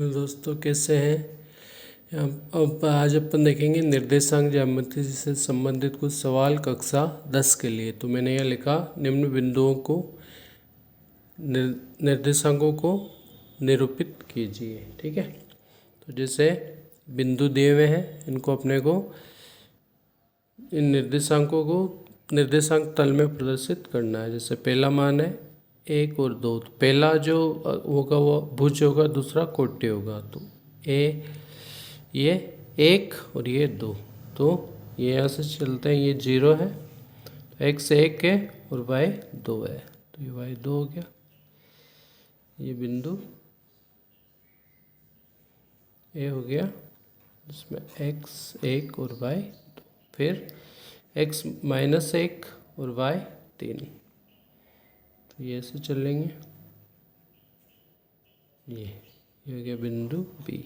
दोस्तों कैसे हैं। अब आज अपन देखेंगे निर्देशांक ज्यामिति से संबंधित कुछ सवाल कक्षा 10 के लिए। तो मैंने यह लिखा, निम्न बिंदुओं को निर्देशांकों को निरूपित कीजिए। ठीक है, तो जैसे बिंदु दिए हुए हैं, इनको अपने को इन निर्देशांकों को निर्देशांक तल में प्रदर्शित करना है। जैसे पहला मान है 1 और 2, तो पहला जो होगा वो भुज होगा, दूसरा कोटि होगा। तो ये 1 और ये 2, तो ये यहाँ से चलते हैं, ये 0 है, तो x 1 है और y 2 है, तो ये y 2 हो गया। ये बिंदु ए हो गया, जिसमें x 1 और y 2, फिर x -1 और y 3, तो ये ऐसे चलेंगे। ये हो गया बिंदु बी,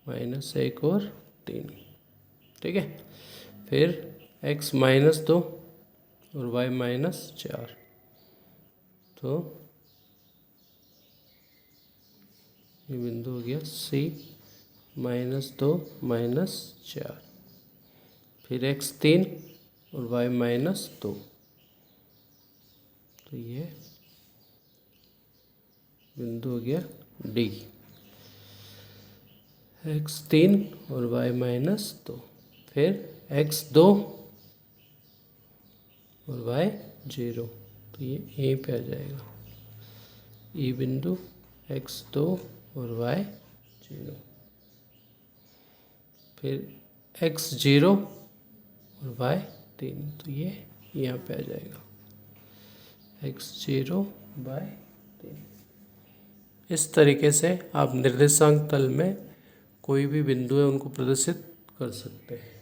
-1 और 3। ठीक है, फिर x -2 और y -4, तो ये बिंदु हो गया सी, -2 -4, फिर x 3 और y -2, तो ये बिंदु हो गया डी, x 3 और y -2, फिर x 2 और y 0, तो ये यहीं पे आ जाएगा, ई बिंदु x 2 और y 0, फिर x 0 और y 3, तो ये यहाँ पे आ जाएगा, x 0 y 3। इस तरीके से आप निर्देशांक तल में कोई भी बिंदु है उनको प्रदर्शित कर सकते हैं।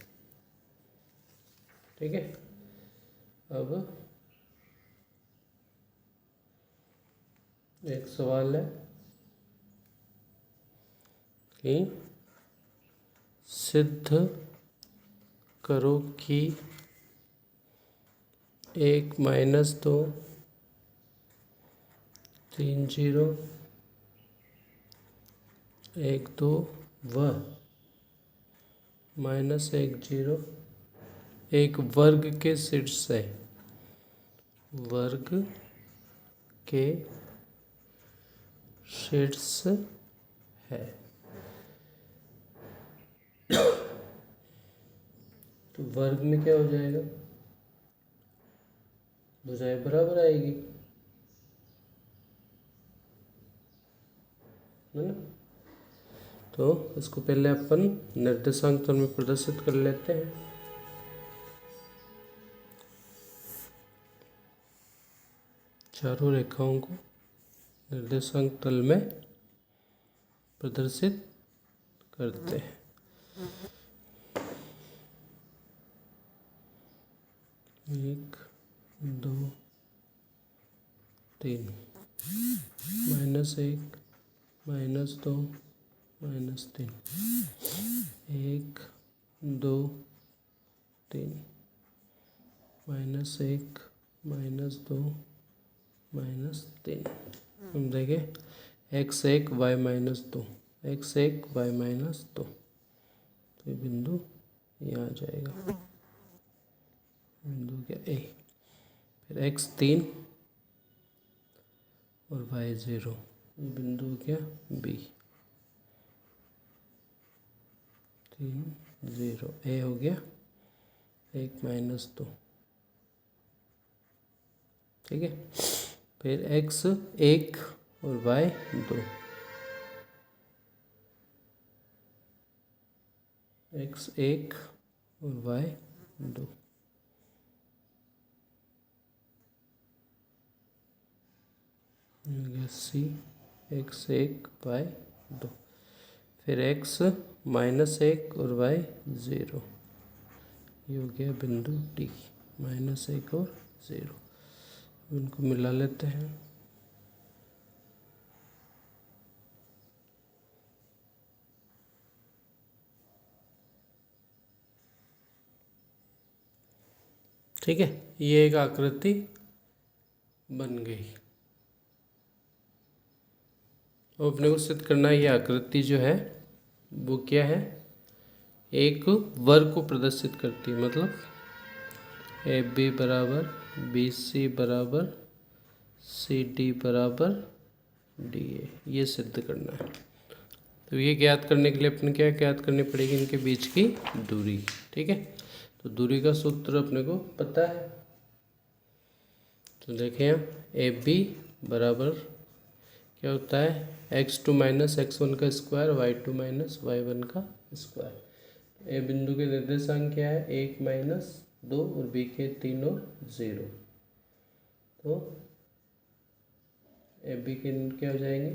ठीक है, अब एक सवाल है कि सिद्ध करो कि 1 -2 3 0 1 2 व -1 0 एक वर्ग के शीर्ष है, वर्ग के शीर्ष है। तो वर्ग में क्या हो जाएगा, भुजाएं बराबर आएगी, है ना। तो इसको पहले अपन निर्देशांक तल में प्रदर्शित कर लेते हैं। चारों रेखाओं को निर्देशांक तल में प्रदर्शित करते हैं। एक 2 3, -1 -2 -3, 1 2 3, -1 -2 -3। हम देखें x 1 y -2, x 1 y -2, तो ये बिंदु यहाँ आ जाएगा, बिंदु क्या ए। फिर x 3 और y 0, ये बिंदु क्या बी, 3 0, ए हो गया 1 -2। ठीक है, फिर x 1 और y 2, x 1 और y 2, सी x 1 y 2, फिर x -1 और y 0, ये हो गया बिंदु डी, -1 और 0। इनको मिला लेते हैं। ठीक है, ये एक आकृति बन गई। अब अपने को सिद्ध करना है ये आकृति जो है वो क्या है, एक वर्ग को प्रदर्शित करती है। मतलब ए बी बराबर बी सी बराबर सी डी बराबर डी ए, ये सिद्ध करना है। तो ये ज्ञात करने के लिए अपने क्या ज्ञात करनी पड़ेगी, इनके बीच की दूरी। ठीक है, तो दूरी का सूत्र अपने को पता है। तो देखें यहाँ ए बी बराबर क्या होता है, x2 माइनस x1 का स्क्वायर y2 माइनस y1 का स्क्वायर। ए बिंदु के निर्देशांक क्या है, 1 माइनस 2 और बी के 3 और 0। तो ए बी के क्या हो जाएंगे,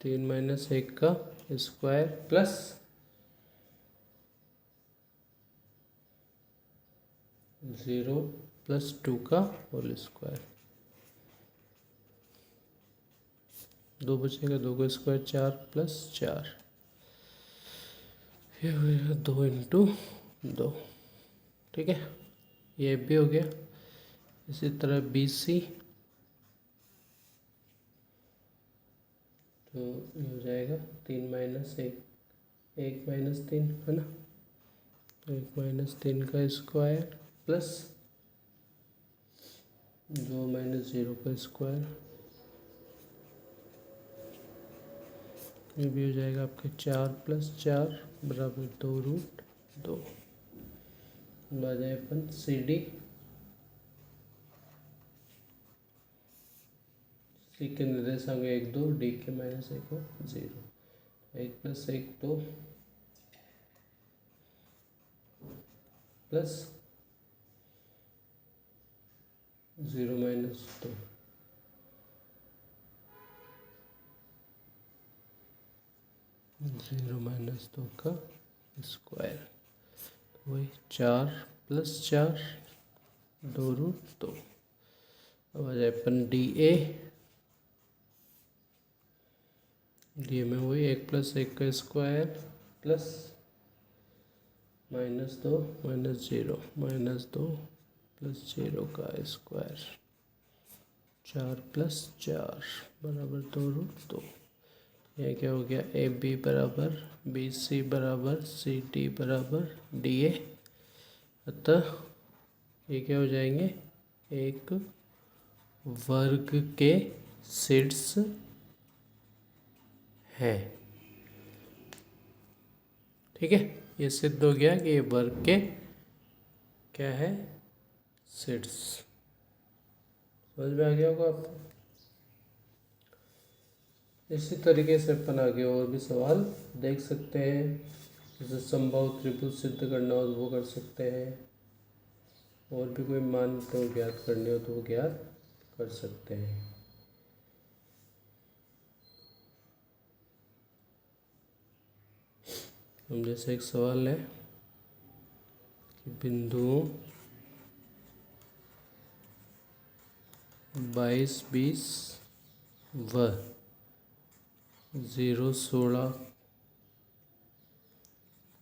3 माइनस 1 का स्क्वायर प्लस 0 प्लस 2 का होल स्क्वायर। 2 बचेगा, 2 का स्क्वायर 4 प्लस 4, ये हो गया 2 इंटू 2। ठीक है, ये भी हो गया। इसी तरह बी सी, तो ये हो जाएगा 3 माइनस 1, 1 माइनस 3 है ना, तो 1 माइनस 3 का स्क्वायर प्लस 2 माइनस 0 का स्क्वायर, ये भी हो जाएगा आपके 4 प्लस 4 बराबर 2 रूट 2। आ जाए अपन सी डी, सी के निर्देशांक 1 2, डी के माइनस 1 हो 0, 1 प्लस 1 2 प्लस 0 माइनस 2, 0 माइनस 2 का स्क्वायर, वही 4 प्लस 4 2 रूट 2। अब आ जाए अपन डी ए, डी ए में वही 1 प्लस 1 का square plus minus 2 minus 0 minus 2 plus 0 का स्क्वायर, 4 प्लस 4 बराबर 2 रूट 2। यह क्या हो गया, ए बी बराबर बी सी बराबर सी डी बराबर डी ए। अतः ये क्या हो जाएंगे, एक वर्ग के शीर्ष है। ठीक है, ये सिद्ध हो गया कि ये वर्ग के क्या है, शीर्ष। समझ में आ गया होगा आपको। इसी तरीके से अपन आगे और भी सवाल देख सकते हैं, जैसे संभव त्रिभुज सिद्ध करना हो तो वो कर सकते हैं, और भी कोई मान तो ज्ञात करने हो तो वो ज्ञात कर सकते हैं। हम जैसे एक सवाल है कि बिंदुओं 22 20 व 0 16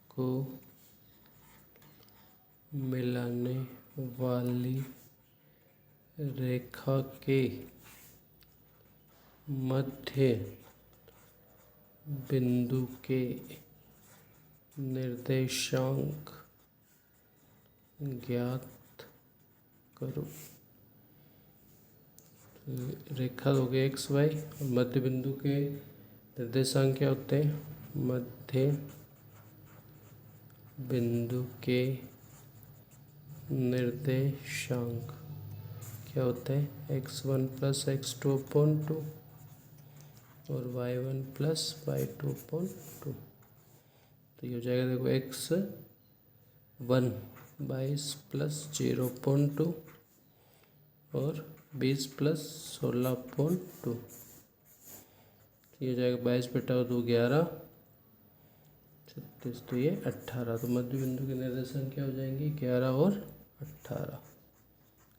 को मिलाने वाली रेखा के मध्य बिंदु के निर्देशांक ज्ञात करो। रेखा हो गई एक्स वाई, और मध्य बिंदु के निर्देशांक क्या होते हैं, मध्य बिंदु के निर्देशांक क्या होते हैं, x1 प्लस x2 अपॉन 2 और y1 प्लस y2 अपॉन 2। तो ये हो जाएगा, देखो x1 22 प्लस 0 अपॉन 2 और 20 प्लस 16 अपॉन 2। ये हो जाएगा 22 बटा 2 11 36, तो ये 18। तो मध्य बिंदु के निर्देशांक क्या हो जाएंगे, 11 और 18।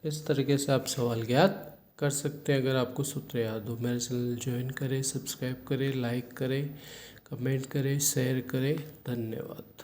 इस तरीके से आप सवाल ज्ञात कर सकते हैं। अगर आपको सूत्र याद हो, मेरे चैनल ज्वाइन करें, सब्सक्राइब करें, लाइक करें, कमेंट करें, शेयर करें। धन्यवाद।